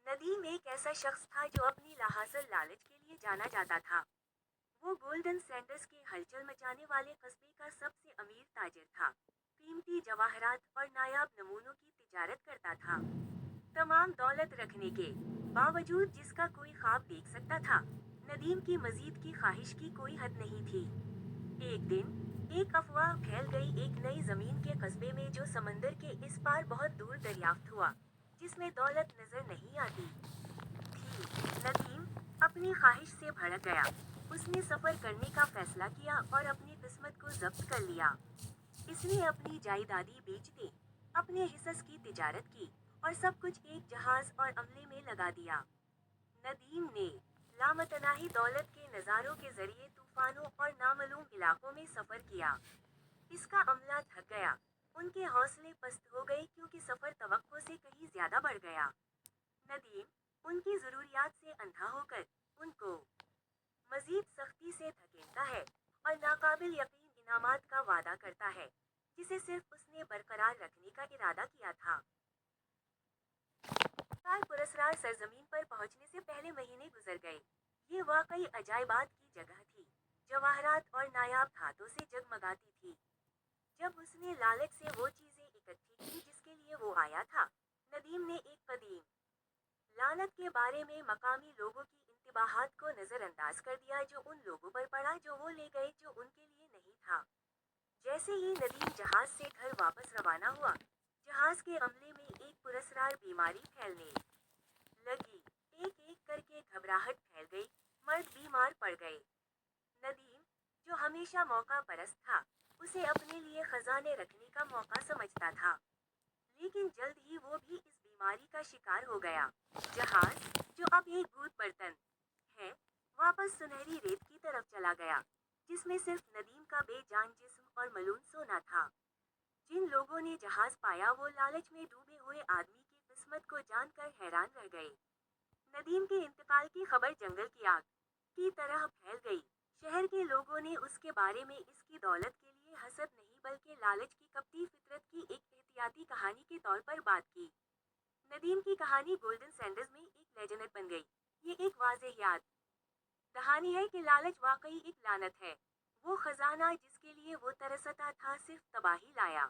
ندیم ایک ایسا شخص تھا جو اپنی لاحاصل لالچ کے لیے جانا جاتا تھا۔ وہ گولڈن سینڈرز کے ہلچل مچانے والے قصبے کا سب سے امیر تاجر تھا۔ قیمتی جواہرات اور نایاب نمونوں کی تجارت کرتا تھا۔ تمام دولت رکھنے کے باوجود جس کا کوئی خواب دیکھ سکتا تھا، ندیم کی مزید کی خواہش کی کوئی حد نہیں تھی۔ ایک دن، ایک افواہ پھیل گئی ایک نئی زمین کے قصبے میں جو سمندر کے اس پار بہت دور دریافت ہوا، جس میں دولت نظر نہیں آتی تھی۔ ندیم اپنی خواہش سے بھڑک گیا۔ اس نے سفر کرنے کا فیصلہ کیا اور اپنی قسمت کو ضبط کر لیا۔ اس نے اپنی جائیدادیں بیچ دیں، اپنے حصص کی تجارت کی، اور سب کچھ ایک جہاز اور عملے میں لگا دیا۔ ندیم نے لامتناہی دولت کے نظاروں کے ذریعے طوفانوں اور نامعلوم علاقوں میں سفر کیا۔ اس کا عملہ تھک گیا، ان کے حوصلے پست ہو گئے کیونکہ سفر توقع سے کہیں زیادہ بڑھ گیا۔ ندیم ان کی ضروریات سے اندھا ہو کر ان کو مزید سختی سے دھکیلتا ہے اور ناقابل یقین انعامات کا وعدہ کرتا ہے، جسے صرف اس نے برقرار رکھنے کا ارادہ کیا تھا۔ کار پراسرار سرزمین پر پہنچنے سے پہلے مہینے گزر گئے۔ یہ واقعی عجائبات کی جگہ تھی، جواہرات اور نایاب دھاتوں سے جگمگاتی تھی۔ جب اس نے لالچ سے وہ چیزیں اکٹھی کی جس کے لیے وہ آیا تھا، ندیم نے ایک قدیم لعنت کے بارے میں مقامی لوگوں کی انتباہات کو نظر انداز کر دیا جو ان لوگوں پر پڑا جو وہ لے گئے جو ان کے لیے نہیں تھا۔ جیسے ہی ندیم جہاز سے گھر واپس روانہ ہوا، جہاز کے عملے میں ایک پراسرار بیماری پھیلنے لگی۔ ایک ایک کر کے گھبراہٹ پھیل گئی، مرد بیمار پڑ گئے۔ ندیم، جو ہمیشہ موقع پرست تھا، اسے اپنے لیے خزانے رکھنے کا موقع سمجھتا تھا۔ لیکن جلد ہی وہ بھی اس بیماری کا شکار ہو گیا۔ جہاز، جو اب ایک بھوت برتن ہے، واپس سنہری ریت کی طرف چلا گیا، جس میں صرف ندیم کا بے جان جسم اور ملون سونا تھا۔ جن لوگوں نے جہاز پایا وہ لالچ میں ڈوبے ہوئے آدمی کی قسمت کو جان کر حیران رہ گئے۔ ندیم کے انتقال کی خبر جنگل کی آگ کی طرح پھیل گئی۔ شہر کے لوگوں نے اس کے بارے میں اس کی دولت کے لیے حسد نہیں بلکہ لالچ کی کپٹی فطرت کی ایک احتیاطی کہانی کے طور پر بات کی۔ ندیم کی کہانی گولڈن سینڈرز میں ایک لیجنڈ بن گئی۔ یہ ایک واضح یاد دہانی ہے کہ لالچ واقعی ایک لعنت ہے۔ وہ خزانہ جس کے لیے وہ ترستا تھا صرف تباہی لایا۔